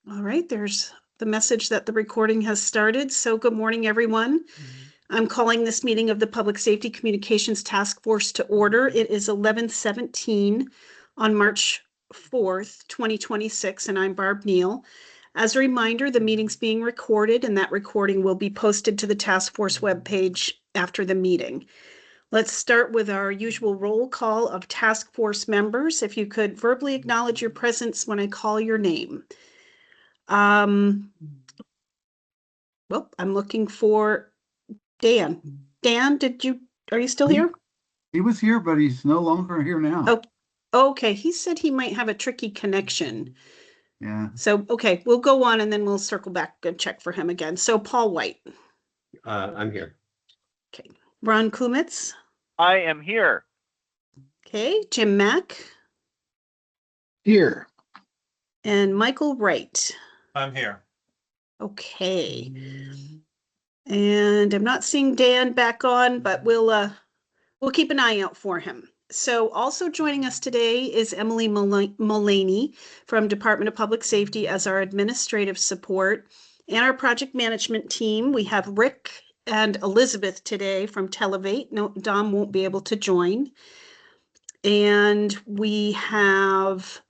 All right, there's the message that the recording has started. So good morning, everyone. I'm calling this meeting of the Public Safety Communications Task Force to order. It is 11:17 on March 4th, 2026, and I'm Barb Neal. As a reminder, the meeting's being recorded, and that recording will be posted to the task force webpage after the meeting. Let's start with our usual roll call of task force members. If you could verbally acknowledge your presence when I call your name. Well, I'm looking for Dan. Dan, are you still here? He was here, but he's no longer here now. Oh, okay. He said he might have a tricky connection. Yeah. So, okay, we'll go on and then we'll circle back and check for him again. So Paul White. I'm here. Okay. Ron Kumitz. I am here. Okay. Jim Mack. Here. And Michael Wright. I'm here. Okay. And I'm not seeing Dan back on, but we'll keep an eye out for him. So also joining us today is Emily Mullaney from Department of Public Safety as our administrative support. And our project management team, we have Rick and Elizabeth today from Televate. No, Dom won't be able to join. And we have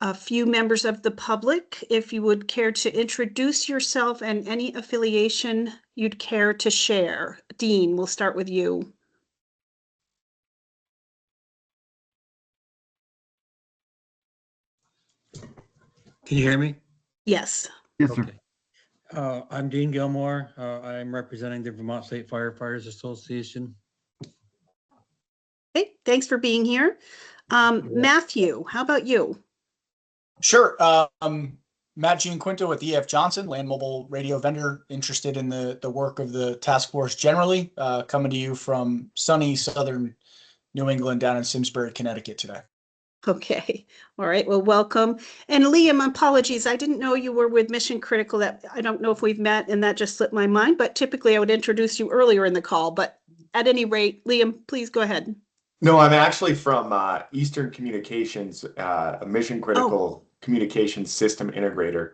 a few members of the public. If you would care to introduce yourself and any affiliation you'd care to share. Dean, we'll start with you. Can you hear me? Yes. Yes, sir. Okay. I'm Dean Gilmore. I'm representing the Vermont State Firefighters Association. Okay, thanks for being here. Matthew, how about you? Sure. Matt Gianquinto with EF Johnson, land mobile radio vendor, interested in the work of the task force generally, coming to you from sunny southern New England down in Simsbury, Connecticut today. Okay. All right. Well, welcome. And Liam, apologies. I didn't know you were with Mission Critical. That I don't know if we've met, and that just slipped my mind, but typically I would introduce you earlier in the call. But at any rate, Liam, please go ahead. No, I'm actually from Eastern Communications, a mission critical communications system integrator.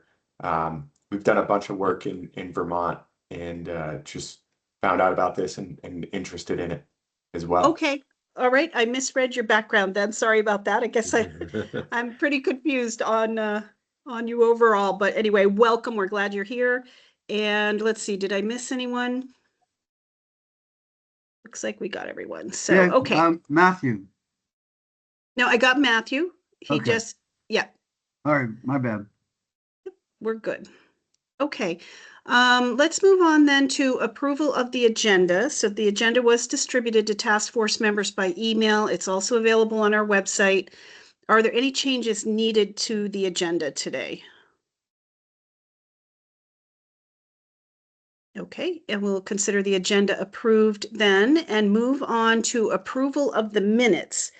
We've done a bunch of work in Vermont and just found out about this and interested in it as well. Okay. All right. I misread your background then. Sorry about that. I guess I'm pretty confused on you overall. But anyway, welcome. We're glad you're here. And let's see, did I miss anyone? Looks like we got everyone. So, yeah, okay. Matthew. No, I got Matthew. He just, yeah. All right, my bad. We're good. Okay. Let's move on then to approval of the agenda. So the agenda was distributed to task force members by email. It's also available on our website. Are there any changes needed to the agenda today? Okay, and we'll consider the agenda approved then and move on to approval of the minutes.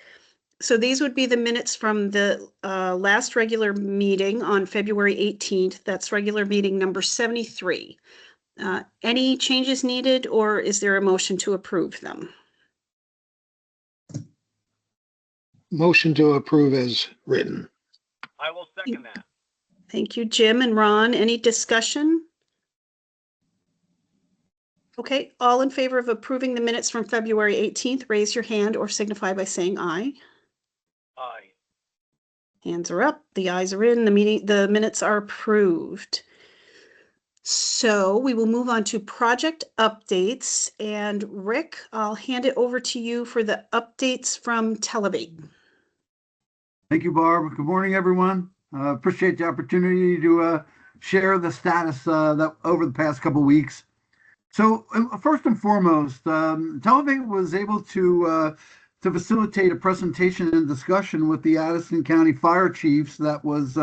So these would be the minutes from the last regular meeting on February 18th. That's regular meeting number 73. Any changes needed, or is there a motion to approve them? Motion to approve as written. I will second that. Thank you, Jim and Ron. Any discussion? Okay, all in favor of approving the minutes from February 18th, raise your hand or signify by saying aye. Aye. Hands are up. The ayes are in. The minutes are approved. So we will move on to project updates. And Rick, I'll hand it over to you for the updates from Televate. Thank you, Barb. Good morning, everyone. Appreciate the opportunity to share the status that over the past couple of weeks. So first and foremost, Televate was able to facilitate a presentation and discussion with the Addison County Fire Chiefs that was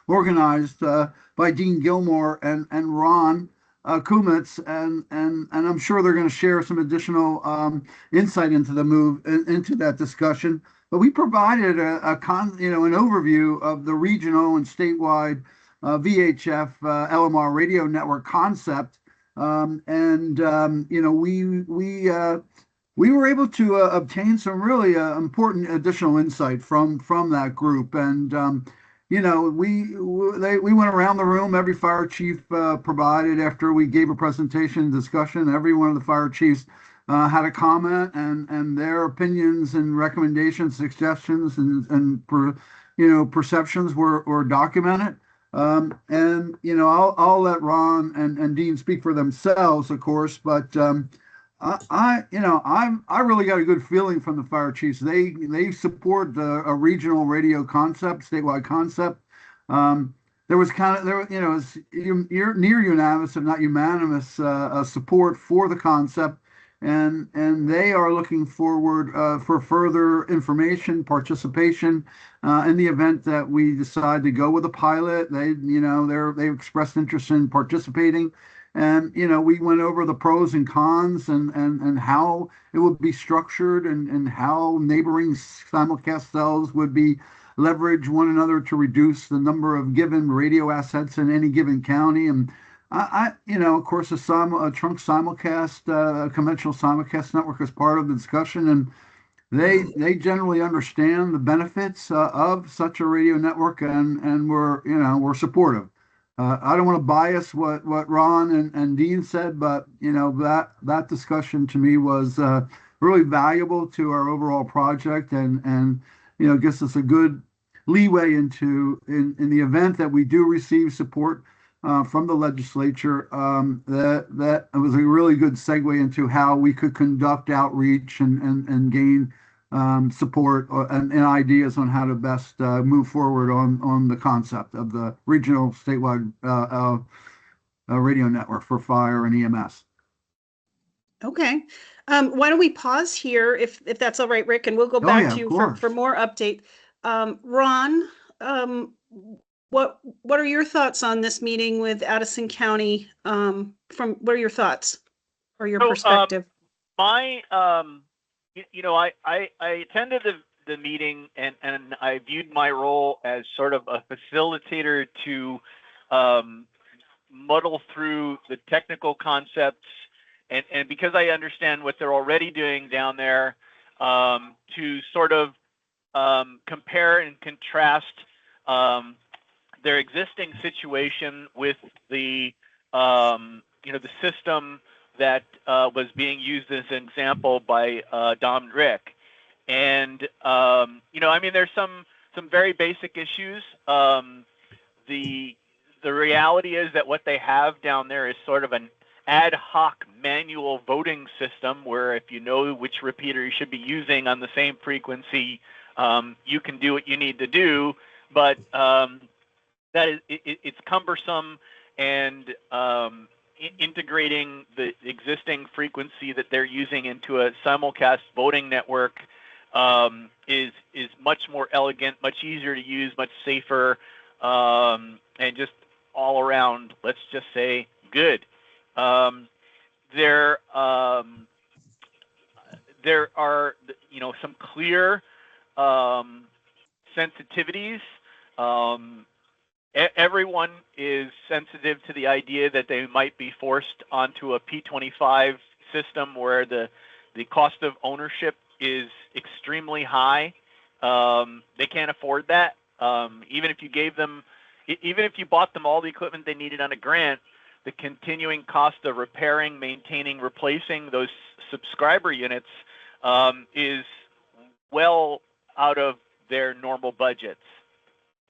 organized by Dean Gilmore and Ron Kumitz, and I'm sure they're going to share some additional insight into that discussion. But we provided an overview of the regional and statewide VHF LMR radio network concept. We were able to obtain some really important additional insight from that group. And we went around the room. Every fire chief provided after we gave a presentation discussion. Every one of the fire chiefs had a comment, and their opinions and recommendations, suggestions, and perceptions were documented. I'll let Ron and Dean speak for themselves, of course, but I really got a good feeling from the fire chiefs. They support a regional radio concept, statewide concept. There was it's near unanimous, if not unanimous, support for the concept, and they are looking forward for further information, participation in the event that we decide to go with a pilot. They expressed interest in participating. And, we went over the pros and cons and how it would be structured and how neighboring simulcast cells would be leverage one another to reduce the number of given radio assets in any given county. And of course, a trunk simulcast, a conventional simulcast network is part of the discussion. And they generally understand the benefits of such a radio network, and we're supportive. I don't want to bias what Ron and Dean said, but that discussion to me was really valuable to our overall project, and gives us a good leeway in the event that we do receive support from the legislature. That was a really good segue into how we could conduct outreach and gain support and ideas on how to best move forward on the concept of the regional statewide radio network for fire and EMS. Okay. Why don't we pause here if that's all right, Rick, and we'll go back to you for more update. Ron, what are your thoughts on this meeting with Addison County? What are your thoughts or your perspective? I attended the meeting and I viewed my role as sort of a facilitator to muddle through the technical concepts and because I understand what they're already doing down there, to sort of compare and contrast their existing situation with the the system that was being used as an example by Dom and Rick. And, there's some very basic issues. The reality is that what they have down there is sort of an ad hoc manual voting system where if you know which repeater you should be using on the same frequency, you can do what you need to do. But it's cumbersome, and integrating the existing frequency that they're using into a simulcast voting network is much more elegant, much easier to use, much safer, and just all around, let's just say, good. There are some clear sensitivities. Everyone is sensitive to the idea that they might be forced onto a P25 system where the cost of ownership is extremely high. They can't afford that. Even if you bought them all the equipment they needed on a grant, the continuing cost of repairing, maintaining, replacing those subscriber units is well out of their normal budgets.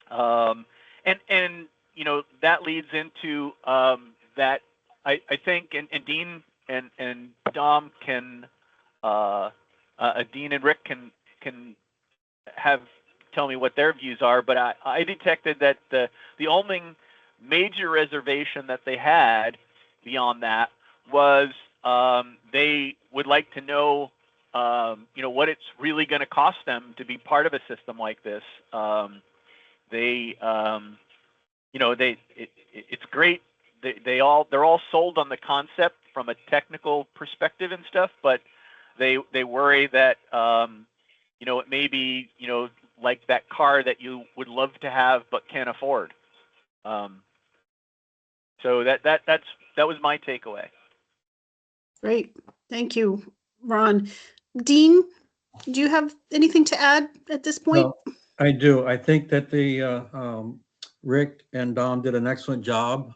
And that leads into that I think, and Dean and Dom can, Dean and Rick can tell me what their views are, but I detected that the only major reservation that they had beyond that was they would like to know, what it's really going to cost them to be part of a system like this. It's great. They're all sold on the concept from a technical perspective and stuff, but they worry that it may be like that car that you would love to have but can't afford. So that was my takeaway. Great, thank you, Ron. Dean, do you have anything to add at this point? I do. I think that Rick and Dom did an excellent job.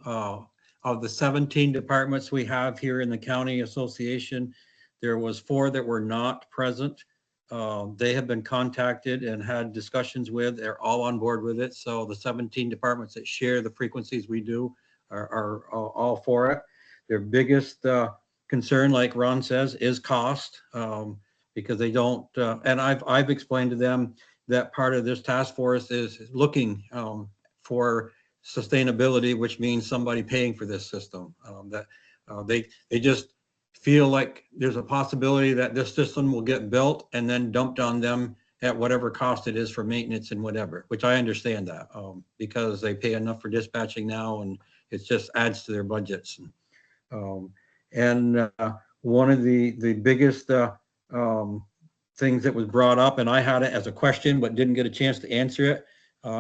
Of the 17 departments we have here in the county association, there was 4 that were not present. They have been contacted and had discussions with. They're all on board with it. So the 17 departments that share the frequencies we do are all for it. Their biggest concern, like Ron says, is cost, because they don't. And I've explained to them that part of this task force is looking for sustainability, which means somebody paying for this system. That they just feel like there's a possibility that this system will get built and then dumped on them at whatever cost it is for maintenance and whatever, which I understand that, because they pay enough for dispatching now, and it just adds to their budgets. And one of the biggest things that was brought up, and I had it as a question but didn't get a chance to answer it.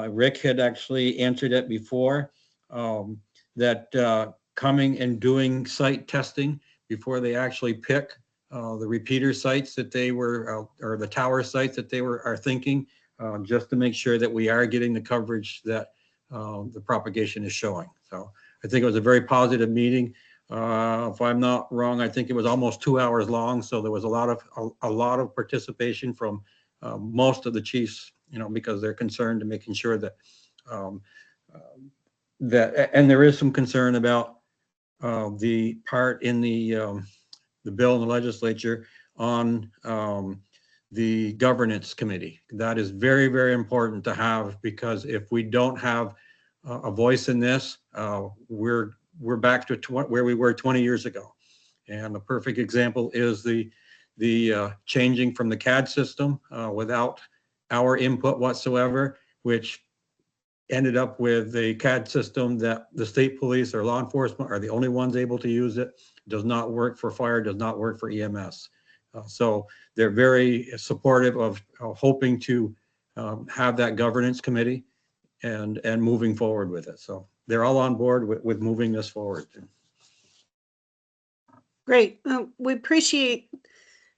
Rick had actually answered it before, that coming and doing site testing before they actually pick the repeater sites that they were, or the tower sites that they are thinking, just to make sure that we are getting the coverage that the propagation is showing. So I think it was a very positive meeting. If I'm not wrong, I think it was almost 2 hours long. So there was a lot of participation from most of the chiefs, because they're concerned to making sure that and there is some concern about the part in the bill in the legislature on the governance committee. That is very, very important to have, because if we don't have a voice in this, we're back to where we were 20 years ago. And a perfect example is the changing from the CAD system without our input whatsoever, which ended up with a CAD system that the state police or law enforcement are the only ones able to use. It does not work for fire, does not work for EMS. So they're very supportive of hoping to have that governance committee and moving forward with it. So they're all on board with moving this forward. Great. We appreciate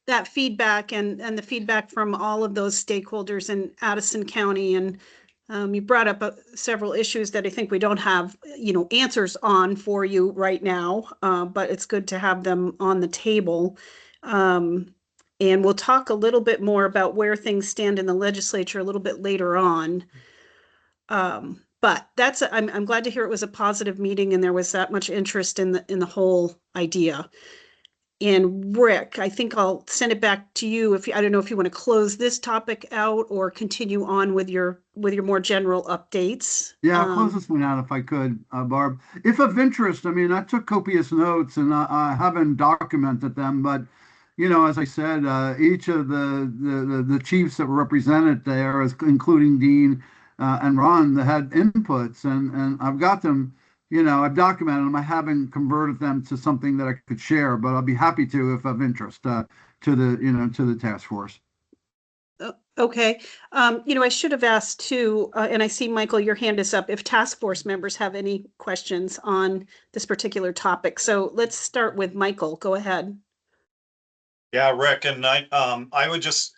that feedback and the feedback from all of those stakeholders in Addison County. And you brought up several issues that I think we don't have, answers on for you right now, but it's good to have them on the table. And we'll talk a little bit more about where things stand in the legislature a little bit later on. But I'm glad to hear it was a positive meeting and there was that much interest in the whole idea. And Rick, I think I'll send it back to you. I don't know if you want to close this topic out or continue on with your more general updates. Yeah, I'll close this one out if I could, Barb. If of interest, I took copious notes and I haven't documented them, but as I said, each of the chiefs that were represented there, including Dean and Ron, that had inputs, and I've got them. I've documented them. I haven't converted them to something that I could share, but I'll be happy to if of interest to the task force. Okay. I should have asked too, and I see, Michael, your hand is up, if task force members have any questions on this particular topic. So let's start with Michael. Go ahead. Yeah, Rick, and I would just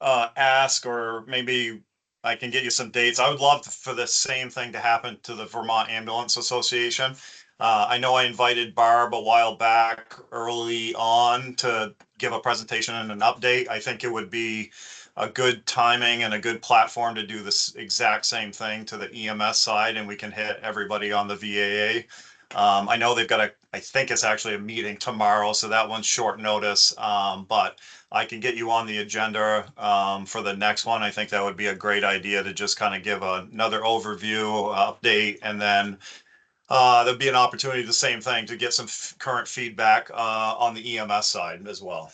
ask, or maybe I can get you some dates. I would love for the same thing to happen to the Vermont Ambulance Association. I know I invited Barb a while back early on to give a presentation and an update. I think it would be a good timing and a good platform to do this exact same thing to the EMS side, and we can hit everybody on the VAA. I know they've got I think it's actually a meeting tomorrow, so that one's short notice, but I can get you on the agenda for the next one. I think that would be a great idea to just kind of give another overview, update, and then there'll be an opportunity, the same thing, to get some current feedback on the EMS side as well.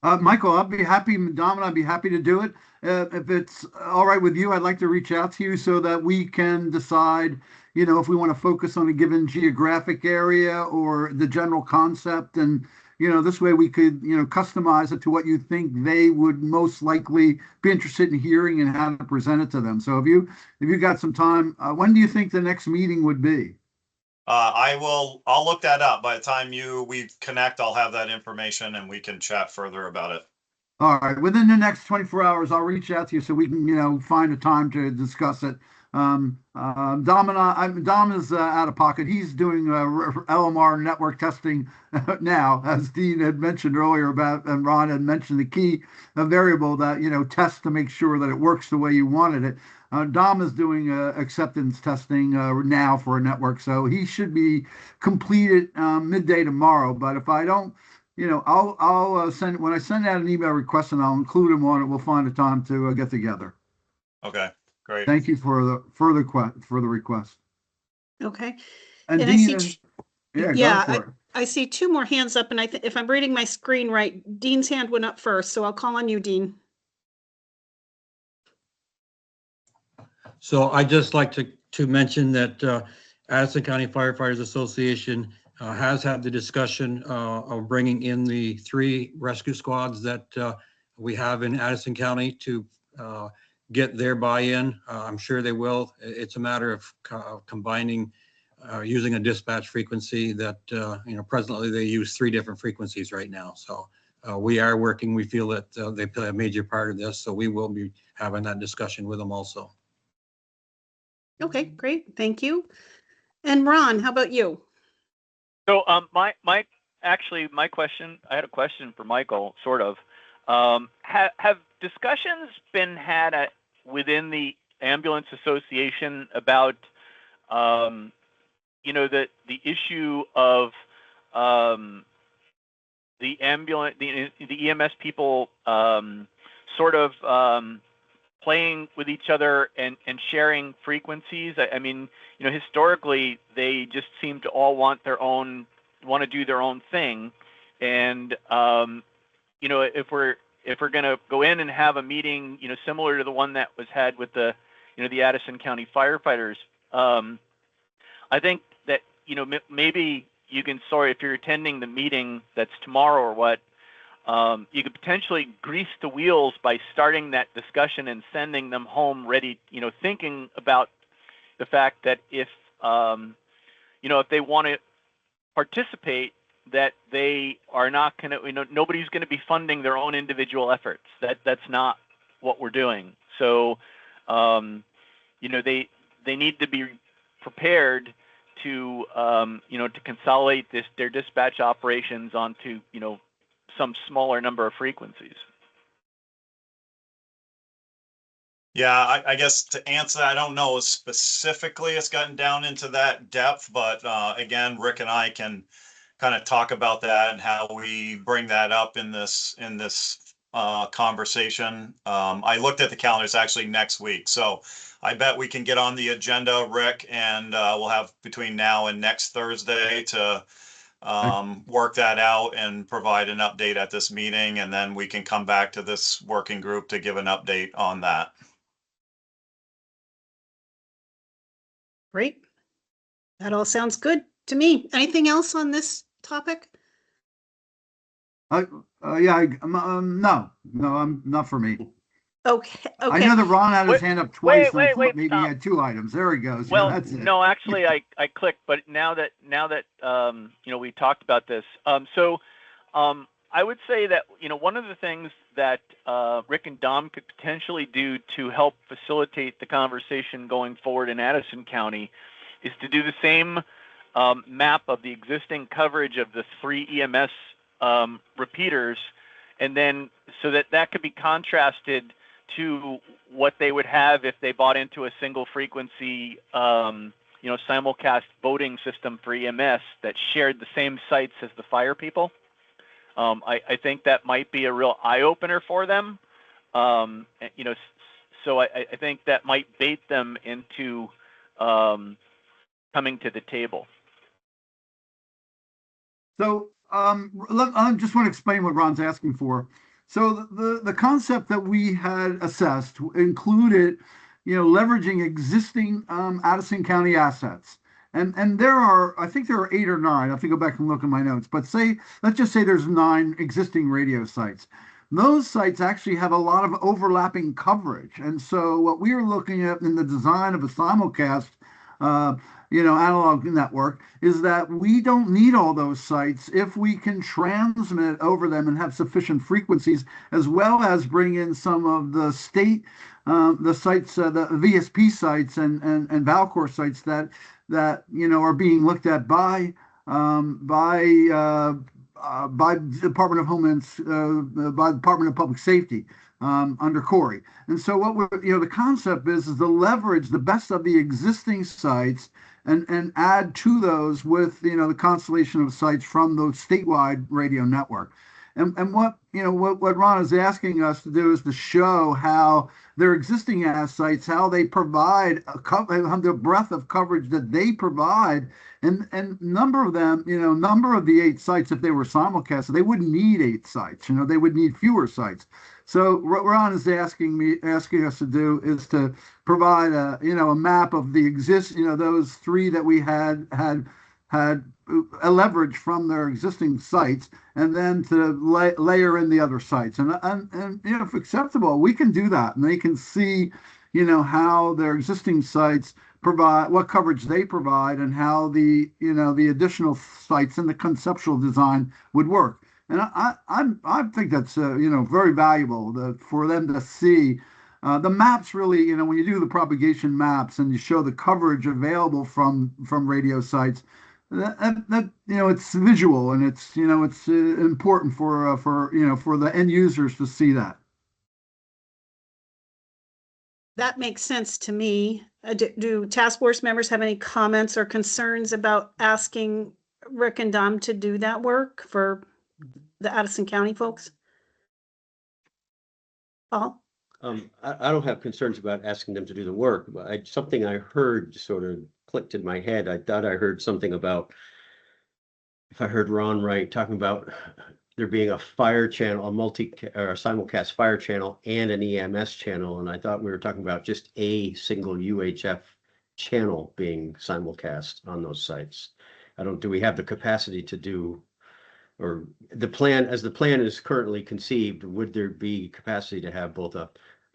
Michael, I'll be happy. Dom, I'd be happy to do it. If it's all right with you, I'd like to reach out to you so that we can decide, if we want to focus on a given geographic area or the general concept. And, this way we could, customize it to what you think they would most likely be interested in hearing and how to present it to them. So if you got some time, when do you think the next meeting would be? I'll look that up. By the time we connect, I'll have that information and we can chat further about it. All right, within the next 24 hours, I'll reach out to you so we can, find a time to discuss it. Dom is out of pocket. He's doing LMR network testing now, as Dean had mentioned earlier about, and Ron had mentioned the key variable that, test to make sure that it works the way you wanted it. Dom is doing acceptance testing now for a network, so he should be completed midday tomorrow. But if I don't, I'll send, when I send out an email request, and I'll include him on it. We'll find a time to get together. Okay, great. Thank you for the further request. Okay. And And I Dean, see, go yeah, for it. I see two more hands up, and if I'm reading my screen right, Dean's hand went up first, so I'll call on you, Dean. So I'd just like to mention that Addison County Firefighters Association has had the discussion of bringing in the 3 rescue squads that we have in Addison County to get their buy-in. I'm sure they will. It's a matter of combining using a dispatch frequency that, presently they use 3 different frequencies right now. So we are working. We feel that they play a major part of this. So we will be having that discussion with them also. Okay, great. Thank you. And Ron, how about you? So my question, I had a question for Michael, sort of. Have discussions been had within the ambulance association about the issue of the EMS people sort of playing with each other and sharing frequencies? I mean, historically they just seem to all want to do their own thing. And, if we're going to go in and have a meeting, similar to the one that was had with the Addison County firefighters, I think that, maybe you can if you're attending the meeting that's tomorrow or what, you could potentially grease the wheels by starting that discussion and sending them home ready, thinking about the fact that if they want to participate, that they are not going to, nobody's going to be funding their own individual efforts. That's not what we're doing. So, they need to be prepared to, to consolidate their dispatch operations onto, some smaller number of frequencies. Yeah, I guess to answer, I don't know specifically it's gotten down into that depth, but again, Rick and I can kind of talk about that and how we bring that up in this conversation. I looked at the calendar, it's actually next week, so I bet we can get on the agenda, Rick, and we'll have between now and next Thursday to work that out and provide an update at this meeting, and then we can come back to this working group to give an update on that. Great. That all sounds good to me. Anything else on this topic? No, not for me. Okay. I know that Ron had his hand up twice, and I thought maybe he stop. had 2 items. There he goes. Well, yeah, that's it. no, actually, I clicked, but now that we talked about this, I would say that one of the things that Rick and Dom could potentially do to help facilitate the conversation going forward in Addison County is to do the same map of the existing coverage of the 3 EMS repeaters, and then so that could be contrasted to what they would have if they bought into a single frequency simulcast voting system for EMS that shared the same sites as the fire people. I think that might be a real eye-opener for them. So I think that might bait them into coming to the table. So I just want to explain what Ron's asking for. So the concept that we had assessed included, leveraging existing Addison County assets. And I think there are 8 or 9. I have to go back and look at my notes. But let's just say there's 9 existing radio sites. Those sites actually have a lot of overlapping coverage. And so what we are looking at in the design of a simulcast analog network, is that we don't need all those sites if we can transmit over them and have sufficient frequencies, as well as bring in some of the state, the sites, the VSP sites and Valcor sites that are being looked at by Department of Homeland, by Department of Public Safety under Corey. And so what the concept is to leverage the best of the existing sites and add to those with the constellation of sites from the statewide radio network. And what Ron is asking us to do is to show how their existing sites, how they provide the breadth of coverage that they provide, and number of them, number of the 8 sites, if they were simulcast, they wouldn't need 8 sites. They would need fewer sites. So what Ron is asking us to do is to provide a map of the those 3 that we had a leverage from their existing sites, and then to layer in the other sites. And if acceptable, we can do that, and they can see, how their existing sites provide, what coverage they provide, and how the additional sites in the conceptual design would work. And I think that's very valuable for them to see. The maps really, when you do the propagation maps and you show the coverage available from radio sites, that it's visual, and it's important for the end users to see that. That makes sense to me. Do task force members have any comments or concerns about asking Rick and Dom to do that work for the Addison County folks? Paul? I don't have concerns about asking them to do the work, but something I heard sort of clicked in my head. I thought I heard something about, if I heard Ron right, talking about there being a fire channel, a simulcast fire channel and an EMS channel. And I thought we were talking about just a single UHF channel being simulcast on those sites. Do we have the capacity to do, or the plan is currently conceived, would there be capacity to have both a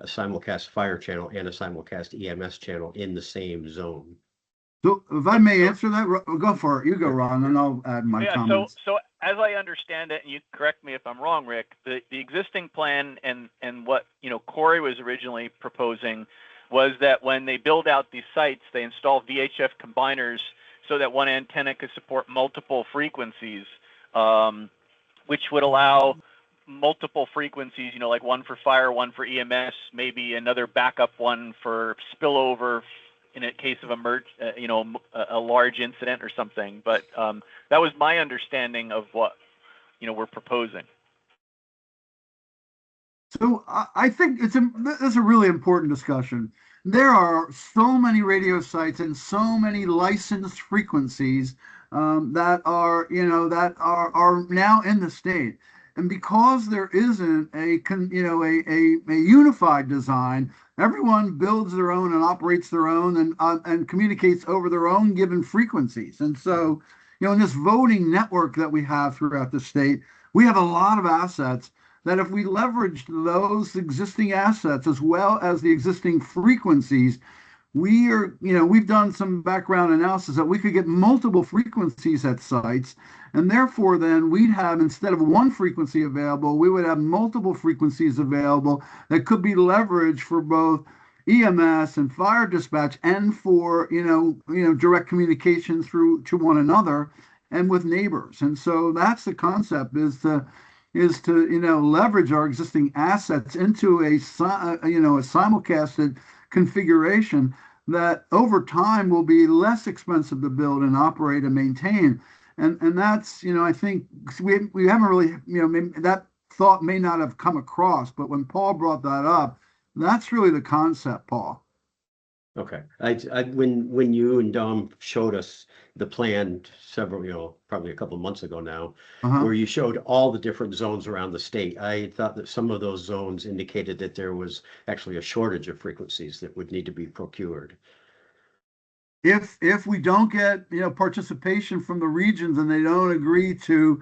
simulcast fire channel and a simulcast EMS channel in the same zone? So if I may answer that, go for it. You go, Ron, and I'll add my comments. So as I understand it, and you correct me if I'm wrong, Rick, the existing plan and what Corey was originally proposing was that when they build out these sites, they install VHF combiners so that one antenna could support multiple frequencies, which would allow multiple frequencies, like one for fire, one for EMS, maybe another backup one for spillover in a case of a large incident or something. But that was my understanding of what we're proposing. So I think it's a really important discussion. There are so many radio sites and so many licensed frequencies that are now in the state, and because there isn't a unified design, everyone builds their own and operates their own and communicates over their own given frequencies. And so, in this voting network that we have throughout the state, we have a lot of assets that if we leveraged those existing assets as well as the existing frequencies, we've done some background analysis that we could get multiple frequencies at sites, and therefore then we'd have, instead of one frequency available, we would have multiple frequencies available that could be leveraged for both EMS and fire dispatch and for direct communication to one another and with neighbors. And so that's the concept, is to leverage our existing assets into a simulcasted configuration that over time will be less expensive to build and operate and maintain. And that's, I think we haven't really, that thought may not have come across, but when Paul brought that up, that's really the concept, Paul. Okay. When you and Dom showed us the plan several, probably a couple of months ago now, where you showed all the different zones around the state, I thought that some of those zones indicated that there was actually a shortage of frequencies that would need to be procured. If we don't get participation from the regions and they don't agree to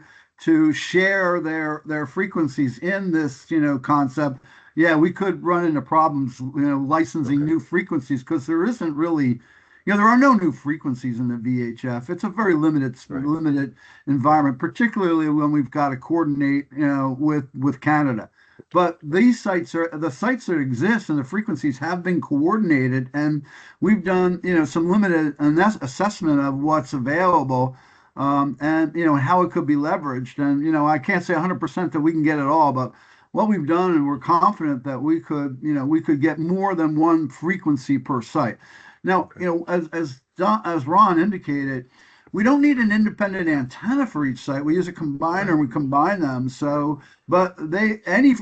share their frequencies in this concept, we could run into problems licensing new frequencies, because there isn't really there are no new frequencies in the VHF. It's a very limited environment, particularly when we've got to coordinate, with Canada. But these sites are the sites that exist, and the frequencies have been coordinated, and we've done, some limited assessment of what's available, and how it could be leveraged. And I can't say 100% that we can get it all, but what we've done, and we're confident that we could get more than one frequency per site. Now, as Ron indicated, we don't need an independent antenna for each site. We use a combiner and we combine them. So, but an end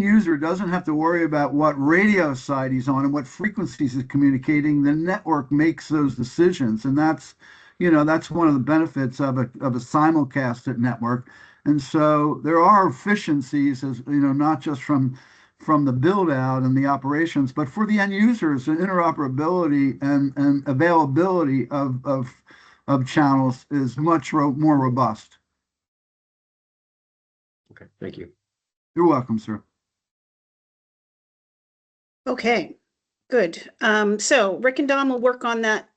user doesn't have to worry about what radio site he's on and what frequencies he's communicating. The network makes those decisions, and that's one of the benefits of a simulcasted network. And so there are efficiencies, as not just from the build out and the operations, but for the end users, the interoperability and availability of channels is much more robust. Okay, thank you. You're welcome, sir. Okay, good. So Rick and Dom will work on that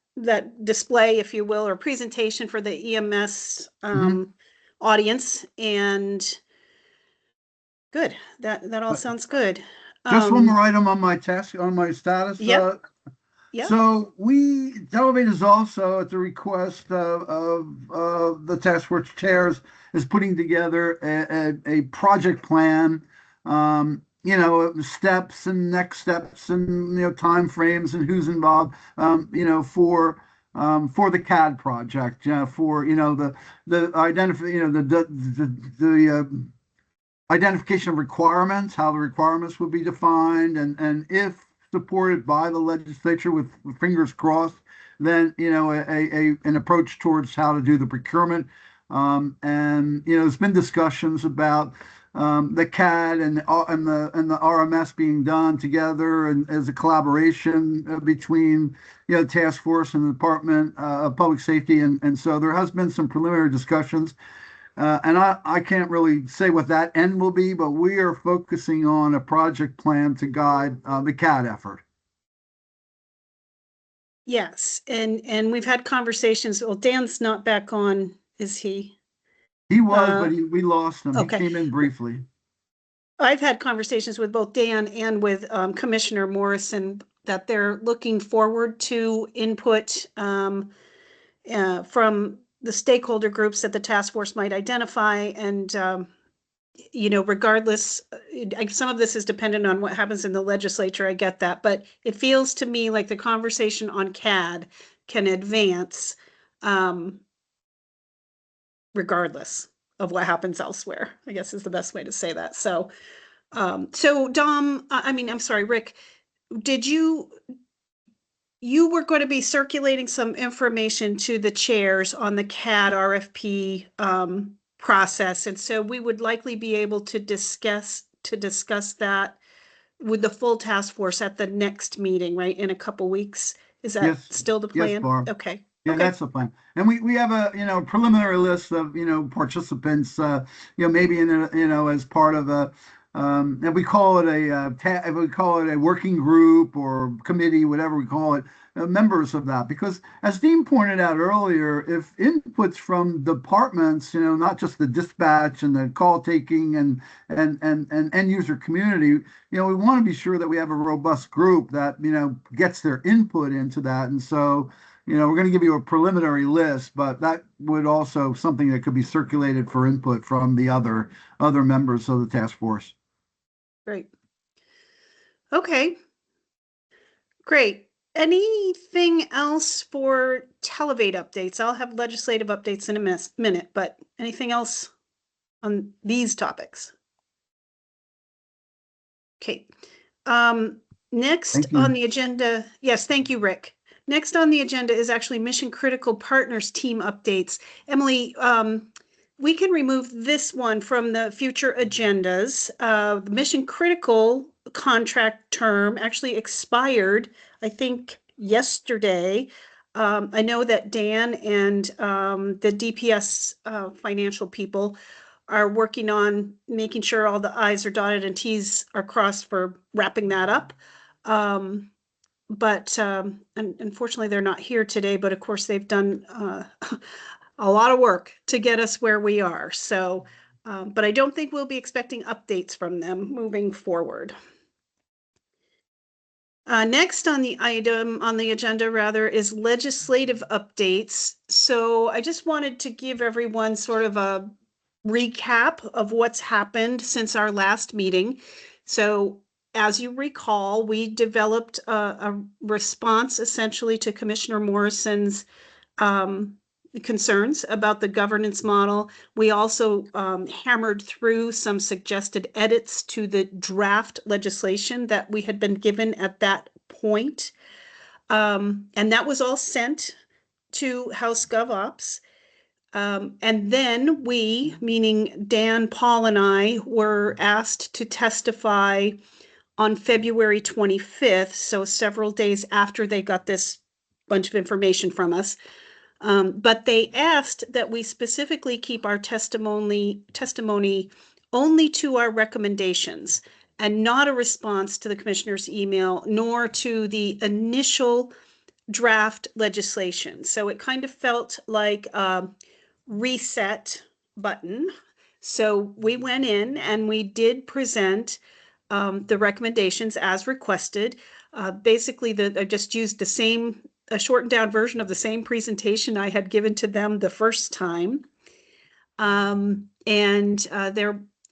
display, if you will, or presentation for the EMS audience, and good. That all sounds good. Just one more item on my status. Yeah. So Televators also, at the request of the task force chairs, is putting together a project plan, steps and next steps and time frames and who's involved, for the CAD project, for the identification of requirements, how the requirements will be defined, and if supported by the legislature with fingers crossed, then an approach towards how to do the procurement. And there's been discussions about the CAD and the RMS being done together and as a collaboration between task force and the Department of Public Safety, and so there has been some preliminary discussions. And I can't really say what that end will be, but we are focusing on a project plan to guide the CAD effort. Yes, and we've had conversations. Well, Dan's not back on, is he? He was, but we lost him. Okay. He came in briefly. I've had conversations with both Dan and with Commissioner Morrison that they're looking forward to input from the stakeholder groups that the task force might identify. And, regardless, some of this is dependent on what happens in the legislature. I get that. But it feels to me like the conversation on CAD can advance regardless of what happens elsewhere, I guess is the best way to say that. So, Dom, I'm sorry, Rick, you were going to be circulating some information to the chairs on the CAD RFP process. And so we would likely be able to discuss that with the full task force at the next meeting, right? In a couple weeks. Is that still the plan? Yes, Barb. Okay. Yeah, okay. That's the plan. And we have a preliminary list of participants maybe as part of a and we call it a working group or committee, whatever we call it, members of that. Because as Dean pointed out earlier, if inputs from departments, not just the dispatch and the call taking and end user community, we want to be sure that we have a robust group that gets their input into that. And so we're going to give you a preliminary list, but that would also something that could be circulated for input from the other members of the task force. Great. Okay. Great. Anything else for Televate updates? I'll have legislative updates in a minute, but anything else on these topics? Okay. Next on the agenda. Yes, thank you, Rick. Next on the agenda is actually Mission Critical Partners team updates. Emily, we can remove this one from the future agendas. The Mission Critical contract term actually expired, I think, yesterday. I know that Dan and the DPS financial people are working on making sure all the I's are dotted and T's are crossed for wrapping that up. but unfortunately they're not here today, but of course they've done a lot of work to get us where we are. So, but I don't think we'll be expecting updates from them moving forward. Next on the agenda rather is legislative updates. So I just wanted to give everyone sort of a recap of what's happened since our last meeting. So as you recall, we developed a response essentially to Commissioner Morrison's concerns about the governance model. We also hammered through some suggested edits to the draft legislation that we had been given at that point. And that was all sent to House GovOps. And then we, meaning Dan, Paul, and I, were asked to testify on February 25th, so several days after they got this bunch of information from us. But they asked that we specifically keep our testimony only to our recommendations and not a response to the commissioner's email, nor to the initial draft legislation. So it kind of felt like a reset button. So we went in and we did present the recommendations as requested. Basically, I just used a shortened down version of the same presentation I had given to them the first time.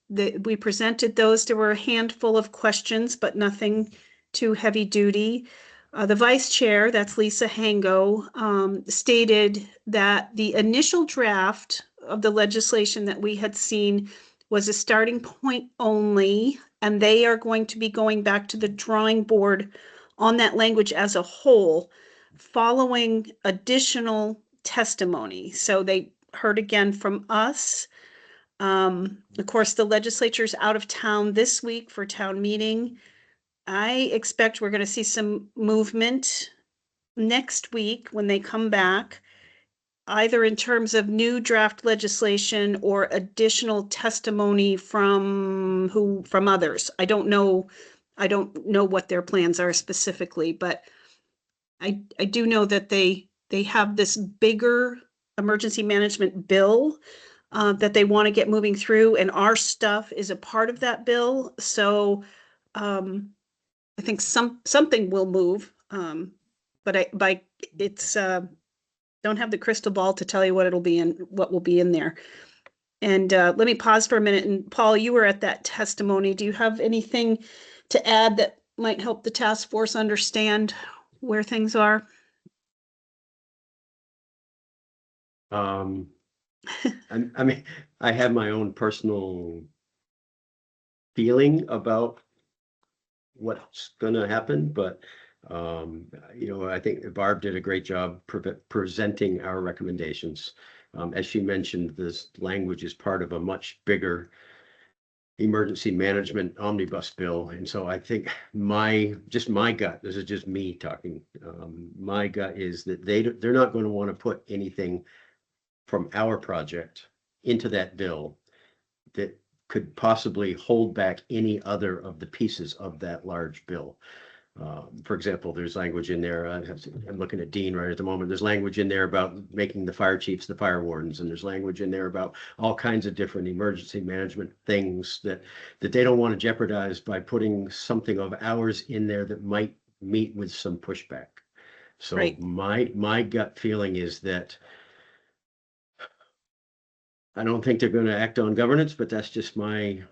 We presented those. There were a handful of questions, but nothing too heavy duty. The vice chair, that's Lisa Hango, stated that the initial draft of the legislation that we had seen was a starting point only, and they are going to be going back to the drawing board on that language as a whole, following additional testimony. So they heard again from us. Of course, the legislature's out of town this week for town meeting. I expect we're going to see some movement next week when they come back, either in terms of new draft legislation or additional testimony from others. I don't know what their plans are specifically, but I do know that they have this bigger emergency management bill that they want to get moving through, and our stuff is a part of that bill. So I think something will move, but it's don't have the crystal ball to tell you what will be in there. And let me pause for a minute. And Paul, you were at that testimony. Do you have anything to add that might help the task force understand where things are? I mean, I have my own personal feeling about what's going to happen, but I think Barb did a great job presenting our recommendations. As she mentioned, this language is part of a much bigger emergency management omnibus bill. And so I think my gut, this is just me talking, my gut is that they're not going to want to put anything from our project into that bill that could possibly hold back any other of the pieces of that large bill. For example, there's language in there, I'm looking at Dean right at the moment, there's language in there about making the fire chiefs the fire wardens, and there's language in there about all kinds of different emergency management things that they don't want to jeopardize by putting something of ours in there that might meet with some pushback. So right. My gut feeling is that I don't think they're going to act on governance, but that's just my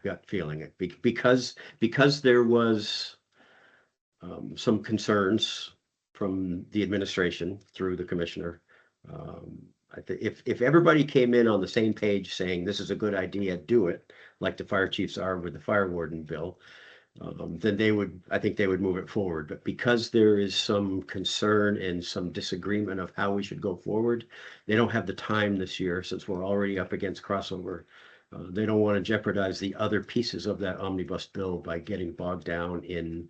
gut feeling. Because there was some concerns from the administration through the commissioner. If everybody came in on the same page saying this is a good idea, do it, like the fire chiefs are with the fire warden bill, then I think they would move it forward. But because there is some concern and some disagreement of how we should go forward, they don't have the time this year, since we're already up against crossover. They don't want to jeopardize the other pieces of that omnibus bill by getting bogged down in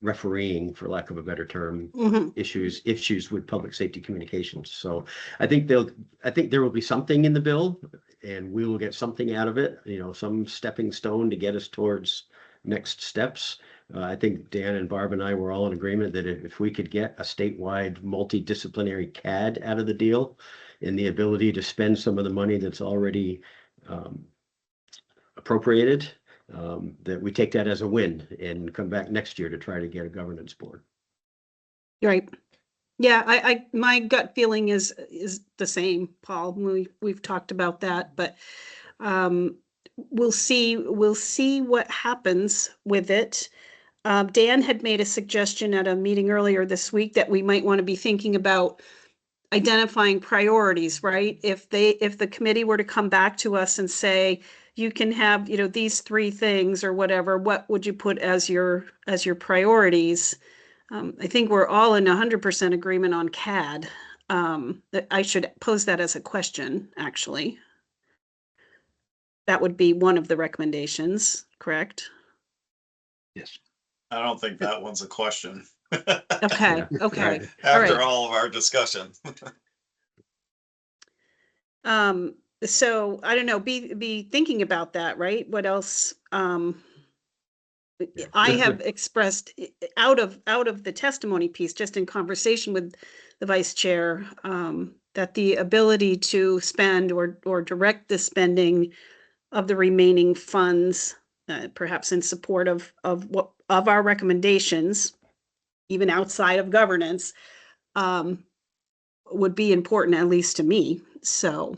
refereeing, for lack of a better term, issues with public safety communications. So I think there will be something in the bill, and we will get something out of it, some stepping stone to get us towards next steps. I think Dan and Barb and I were all in agreement that if we could get a statewide multidisciplinary CAD out of the deal and the ability to spend some of the money that's already appropriated, that we take that as a win and come back next year to try to get a governance board. Right. Yeah, my gut feeling is the same, Paul. We've talked about that, but we'll see what happens with it. Dan had made a suggestion at a meeting earlier this week that we might want to be thinking about identifying priorities, right? If the committee were to come back to us and say, you can have, these 3 things or whatever, what would you put as your priorities? I think we're all in 100% agreement on CAD. I should pose that as a question, actually. That would be one of the recommendations, correct? Yes. I don't think that one's a question. Okay, Yeah. okay. Right. All After right. all of our discussion. So I don't know, be thinking about that, right? What else? I have expressed out of the testimony piece, just in conversation with the vice chair, that the ability to spend or direct the spending of the remaining funds, perhaps in support of our recommendations, even outside of governance, would be important, at least to me. So.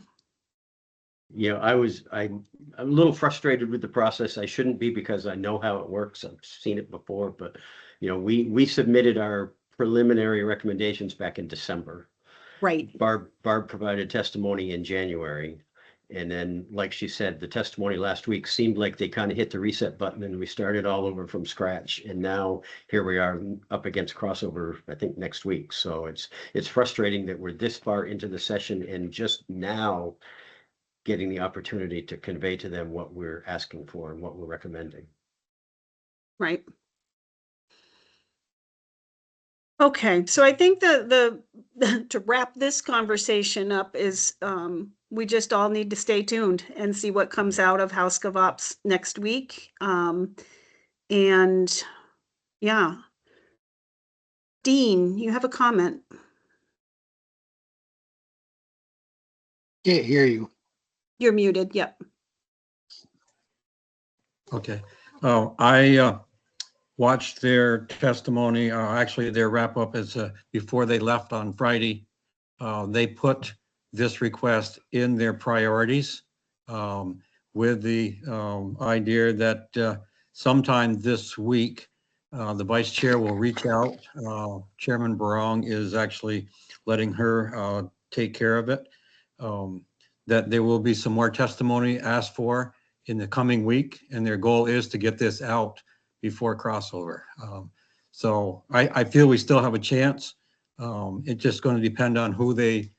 I'm a little frustrated with the process. I shouldn't be, because I know how it works. I've seen it before, but we submitted our preliminary recommendations back in December. Right. Barb provided testimony in January. And then, like she said, the testimony last week seemed like they kind of hit the reset button and we started all over from scratch. And now here we are up against crossover, I think next week. So it's frustrating that we're this far into the session and just now getting the opportunity to convey to them what we're asking for and what we're recommending. Right. Okay, so I think the to wrap this conversation up is we just all need to stay tuned and see what comes out of House GovOps next week. And yeah, Dean, you have a comment? Can't hear you. You're muted. Yep. Okay. Oh, I watched their testimony, actually their wrap up is before they left on Friday. They put this request in their priorities with the idea that sometime this week, the vice chair will reach out. Chairman Barong is actually letting her take care of it. That there will be some more testimony asked for in the coming week, and their goal is to get this out before crossover. So I feel we still have a chance. It's just going to depend on who they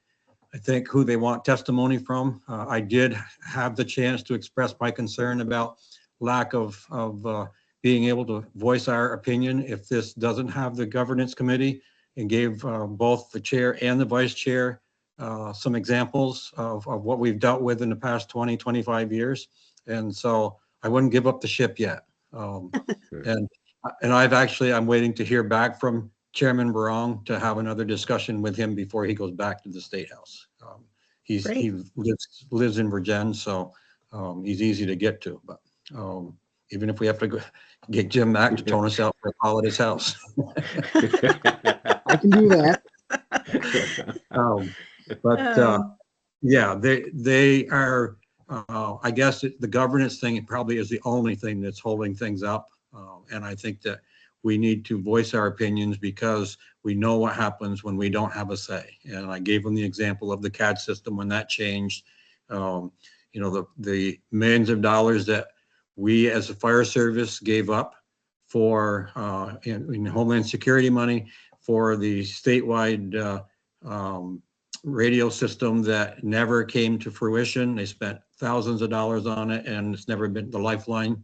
want testimony from. I did have the chance to express my concern about lack of being able to voice our opinion if this doesn't have the governance committee, and gave both the chair and the vice chair some examples of what we've dealt with in the past 20, 25 years. And so I wouldn't give up the ship yet. And I'm waiting to hear back from Chairman Barong to have another discussion with him before he goes back to the State House. He lives in Virginia, so he's easy to get to. But even if we have to go get Jim back to tone us out for a call at his house. I can do that. Yeah, they are. I guess the governance thing probably is the only thing that's holding things up. And I think that we need to voice our opinions because we know what happens when we don't have a say. And I gave them the example of the CAD system when that changed. The millions of dollars that we as a fire service gave up for in Homeland Security money for the statewide radio system that never came to fruition. They spent thousands of dollars on it, and it's never been the lifeline.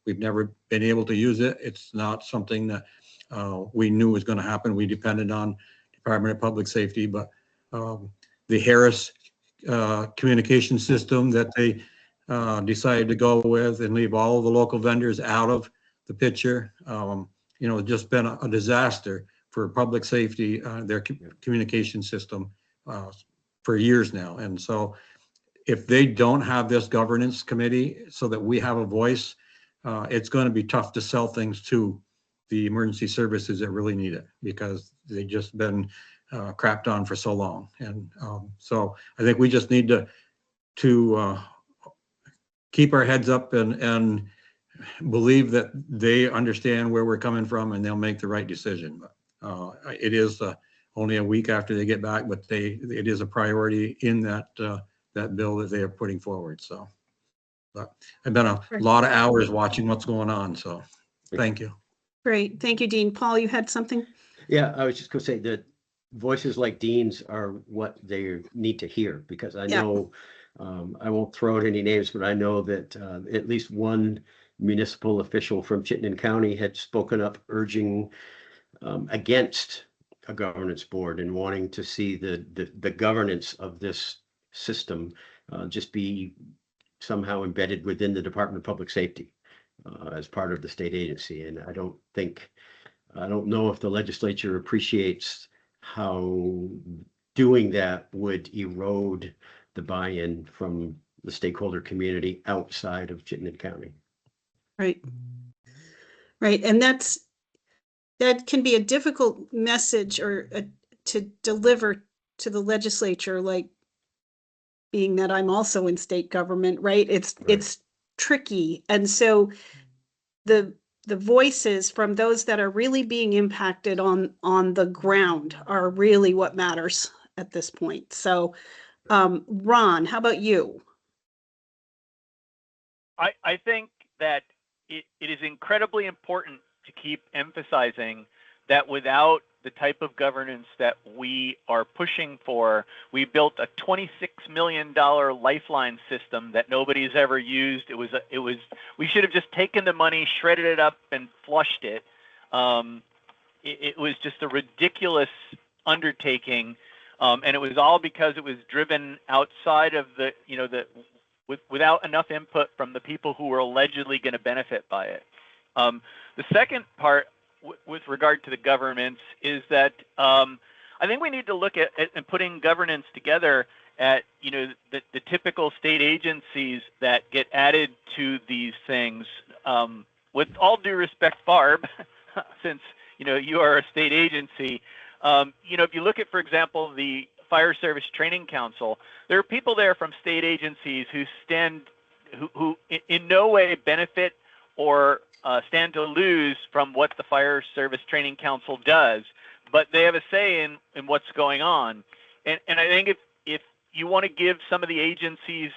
We've never been able to use it. It's not something that we knew was going to happen. We depended on Department of Public Safety, but the Harris communication system that they decided to go with and leave all of the local vendors out of the picture. Just been a disaster for public safety, their communication system for years now. And so if they don't have this governance committee so that we have a voice, it's going to be tough to sell things to the emergency services that really need it, because they've just been crapped on for so long. And so I think we just need to keep our heads up and believe that they understand where we're coming from and they'll make the right decision. It is only a week after they get back, but it is a priority in that bill that they are putting forward. So but I've been a lot of hours watching what's going on. So thank you. Great. Thank you, Dean. Paul, you had something? Yeah, I was just going to say that voices like Dean's are what they need to hear, because I know, I won't throw out any names, but I know that at least one municipal official from Chittenden County had spoken up urging against a governance board and wanting to see the governance of this system just be somehow embedded within the Department of Public Safety as part of the state agency. And I don't know if the legislature appreciates how doing that would erode the buy-in from the stakeholder community outside of Chittenden County. Right. Right. And that can be a difficult message to deliver to the legislature, like being that I'm also in state government, right? It's tricky. And so the voices from those that are really being impacted on the ground are really what matters at this point. So Ron, how about you? I think that it is incredibly important to keep emphasizing that without the type of governance that we are pushing for, we built a $26 million lifeline system that nobody's ever used. We should have just taken the money, shredded it up, and flushed it. It was just a ridiculous undertaking, and it was all because it was driven outside of without enough input from the people who were allegedly going to benefit by it. The second part with regard to the governance is that I think we need to look at putting governance together at the typical state agencies that get added to these things. With all due respect, Barb, since you are a state agency, if you look at, for example, the Fire Service Training Council, there are people there from state agencies who in no way benefit or stand to lose from what the Fire Service Training Council does, but they have a say in what's going on. And I think if you want to give some of the agencies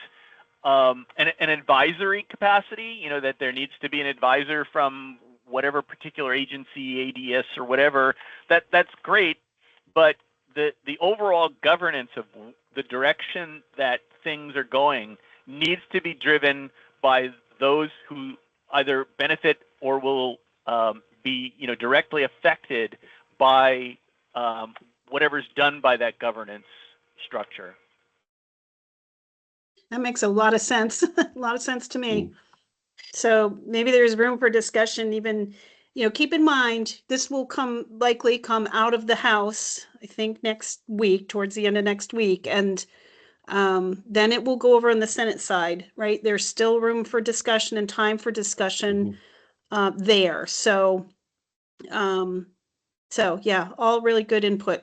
an advisory capacity, that there needs to be an advisor from whatever particular agency, ADS or whatever, that's great. But the overall governance of the direction that things are going needs to be driven by those who either benefit or will be directly affected by whatever's done by that governance structure. That makes a lot of sense. A lot of sense to me. So maybe there's room for discussion. Even keep in mind this will likely come out of the House, I think next week, towards the end of next week, and then it will go over on the Senate side, right? There's still room for discussion and time for discussion there. So yeah, all really good input.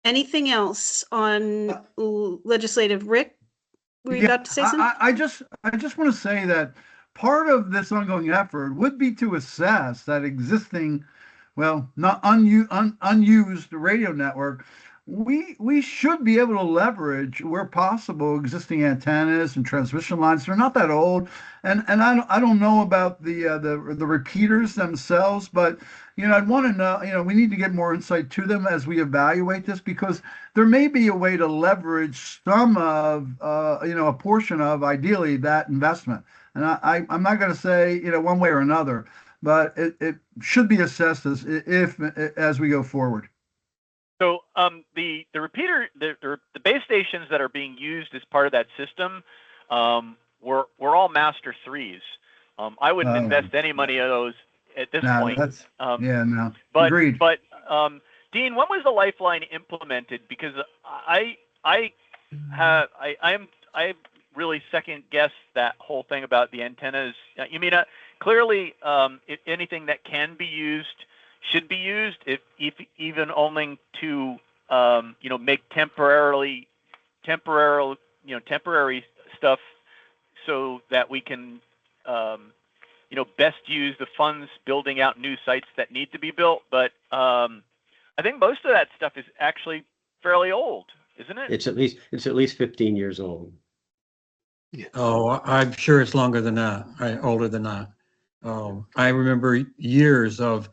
Anything else on legislative? Rick, were you about to say something? I just want to say that part of this ongoing effort would be to assess that existing, well, not unused radio network. We should be able to leverage, where possible, existing antennas and transmission lines. They're not that old, and I don't know about the repeaters themselves, but I'd want to know. We need to get more insight to them as we evaluate this, because there may be a way to leverage some of a portion of, ideally, that investment. And I'm not going to say one way or another, but it should be assessed as we go forward. So the repeater, the base stations that are being used as part of that system were all Master 3s. I wouldn't invest any money of those at this No, point. that's, yeah, no, But agreed. Dean, when was the Lifeline implemented? Because I really second guess that whole thing about the antennas. You mean clearly, if anything that can be used should be used, if even only to make temporary stuff so that we can best use the funds building out new sites that need to be built. But I think most of that stuff is actually fairly old, isn't it? It's at least 15 years old. Oh, I'm sure it's longer than that, older than that. I remember years of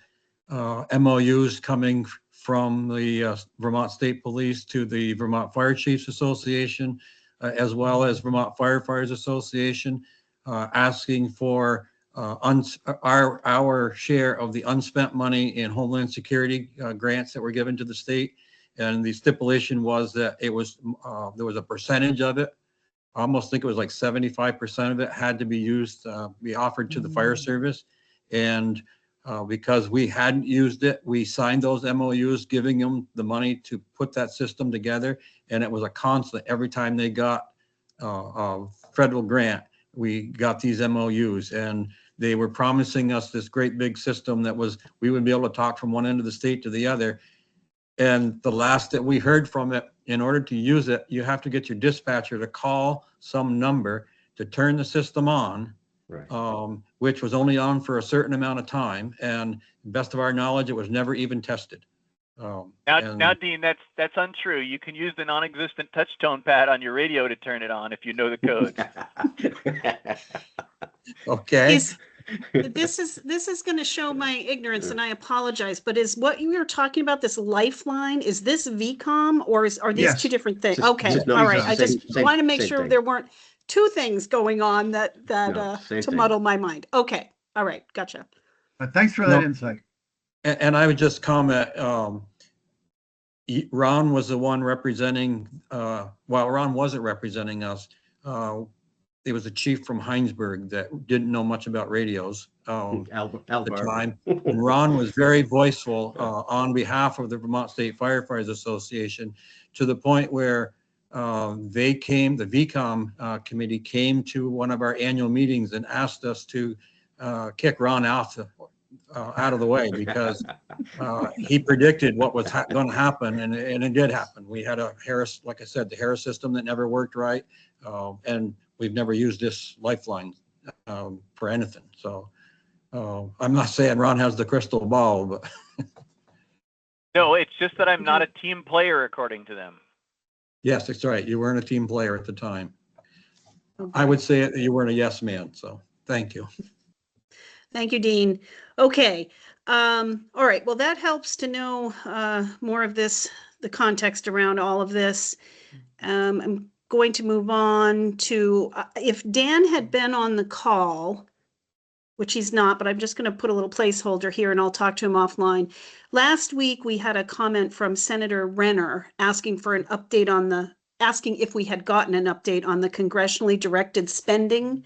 MOUs coming from the Vermont State Police to the Vermont Fire Chiefs Association, as well as Vermont Firefighters Association, asking for our share of the unspent money in Homeland Security grants that were given to the state. And the stipulation was that it was there was a percentage of it. I almost think it was like 75% of it had to be used, be offered to the fire service. And because we hadn't used it, we signed those MOUs, giving them the money to put that system together. And it was a constant. Every time they got a federal grant, we got these MOUs, and they were promising us this great big system that was, we would be able to talk from one end of the state to the other. And the last that we heard from it, in order to use it, you have to get your dispatcher to call some number to turn the system on, Right. Which was only on for a certain amount of time. And best of our knowledge, it was never even tested. Now, Dean, that's untrue. You can use the non-existent touch tone pad on your radio to turn it on if you know the code. Okay. This is going to show my ignorance, and I apologize, but is what you were talking about, this Lifeline, is this VCOM, or are these Yes. two different things? Just- Okay, just- no, all right. it's I the just same- wanted to make same sure thing. there weren't two things going on that No, same to thing. muddle my mind. Okay, all right, gotcha. But thanks for that No. insight. And I would just comment, Ron was the one representing, Ron wasn't representing us. It was a chief from Heinsberg that didn't know much about radios at the time. And Ron was very voiceful on behalf of the Vermont State Firefighters Association, to the point where the VCOM committee came to one of our annual meetings and asked us to kick Ron out of the way, because he predicted what was going to happen, and it did happen. We had a Harris, like I said, the Harris system that never worked right, and we've never used this Lifeline for anything. So I'm not saying Ron has the crystal ball, but No, it's just that I'm not a team player, according to them. yes, that's right. You weren't a team player at the time. I would say that you weren't a yes man. So thank you. Thank you, Dean. Okay. All right. Well, that helps to know more of this, the context around all of this. I'm going to move on to, if Dan had been on the call, which he's not, but I'm just going to put a little placeholder here and I'll talk to him offline. Last week, we had a comment from Senator Renner asking for an update on asking if we had gotten an update on the congressionally directed spending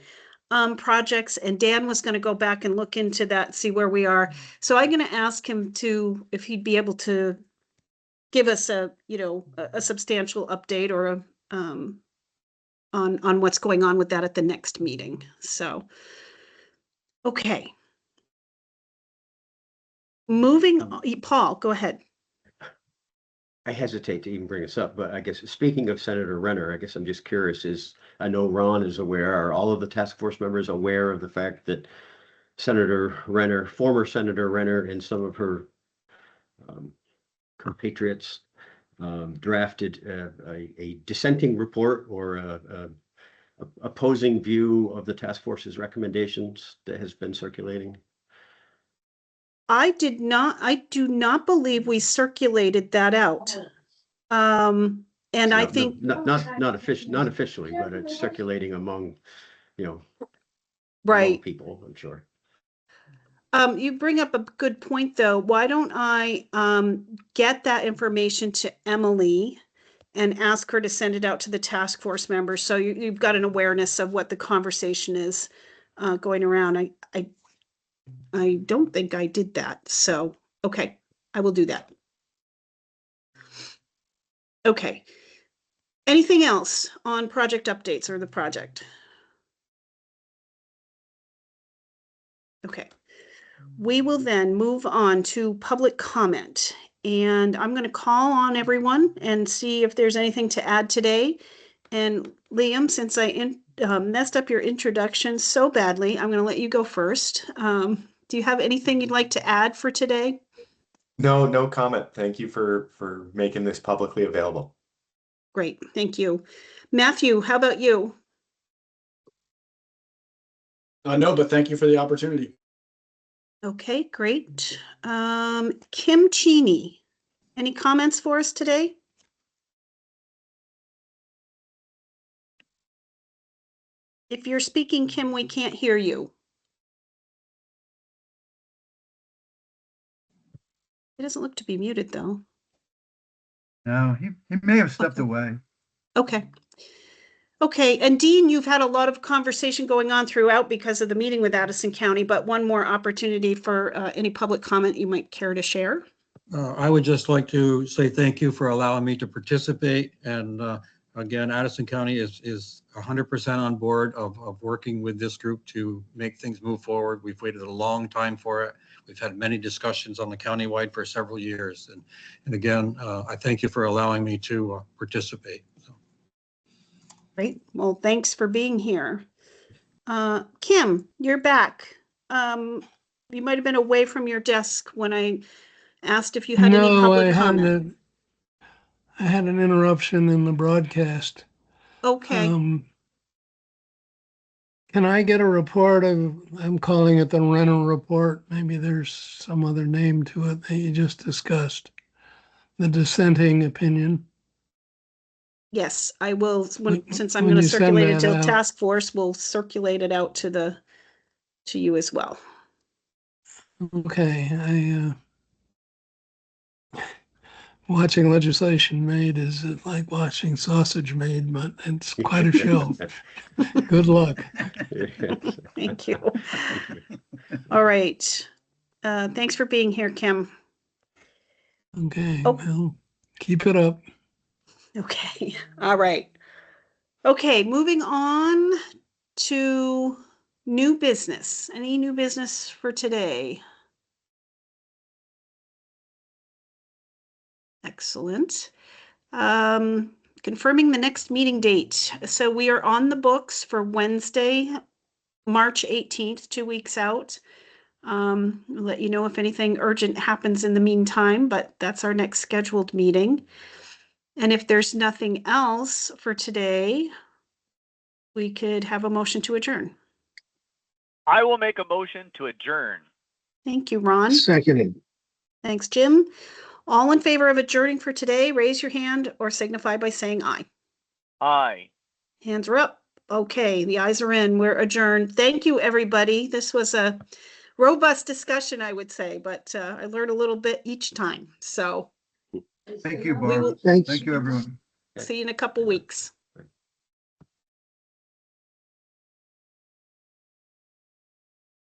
projects, and Dan was going to go back and look into that, see where we are. So I'm going to ask him if he'd be able to give us a substantial update or on what's going on with that at the next meeting. So, okay. Moving on, Paul, go ahead. I hesitate to even bring this up, but I guess speaking of Senator Renner, I guess I'm just curious, I know Ron is aware, are all of the task force members aware of the fact that Senator Renner, former Senator Renner, and some of her compatriots drafted a dissenting report or a opposing view of the task force's recommendations that has been circulating? I do not believe we circulated that out. And No, I think not officially, but it's circulating among, among right people, I'm sure. You bring up a good point, though. Why don't I get that information to Emily and ask her to send it out to the task force members, so you've got an awareness of what the conversation is going around. I don't think I did that. So, okay, I will do that. Okay. Anything else on project updates or the project? Okay. We will then move on to public comment. And I'm going to call on everyone and see if there's anything to add today. And Liam, since I messed up your introduction so badly, I'm going to let you go first. Do you have anything you'd like to add for today? No, no comment. Thank you for making this publicly available. Great, thank you. Matthew, how about you? No, but thank you for the opportunity. Okay, great. Kim Cheney, any comments for us today? If you're speaking, Kim, we can't hear you. It doesn't look to be muted, though. No, he may have stepped away. Okay. Okay, and Dean, you've had a lot of conversation going on throughout because of the meeting with Addison County, but one more opportunity for any public comment you might care to share. I would just like to say thank you for allowing me to participate. And again, Addison County is 100% on board of working with this group to make things move forward. We've waited a long time for it. We've had many discussions on the countywide for several years. And again, I thank you for allowing me to participate. So. Great. Well, thanks for being here. Kim, you're back. You might have been away from your desk when I asked if you had any public comment. I had an interruption in the broadcast. Okay. Can I get a report of, I'm calling it the Renner report. Maybe there's some other name to it that you just discussed. The dissenting opinion. Yes, I will. Since I'm when going to you send circulate it that to the out. task force, we'll circulate it out to you as well. Okay, watching legislation made is like watching sausage made, but it's quite a show. Good luck. Thank you. All right. Thanks for being here, Kim. Okay, Oh. well, keep it up. Okay. All right. Okay, moving on to new business. Any new business for today? Excellent. Confirming the next meeting date. So we are on the books for Wednesday, March 18th, 2 weeks out. I'll let you know if anything urgent happens in the meantime, but that's our next scheduled meeting. And if there's nothing else for today, we could have a motion to adjourn. I will make a motion to adjourn. Thank you, Ron. Seconded. Thanks, Jim. All in favor of adjourning for today, raise your hand or signify by saying aye. Aye. Hands are up. Okay, the ayes are in. We're adjourned. Thank you, everybody. This was a robust discussion, I would say, but I learned a little bit each time. So Thank you, we will Barb. Thanks. Thank you, everyone. see you in a couple weeks.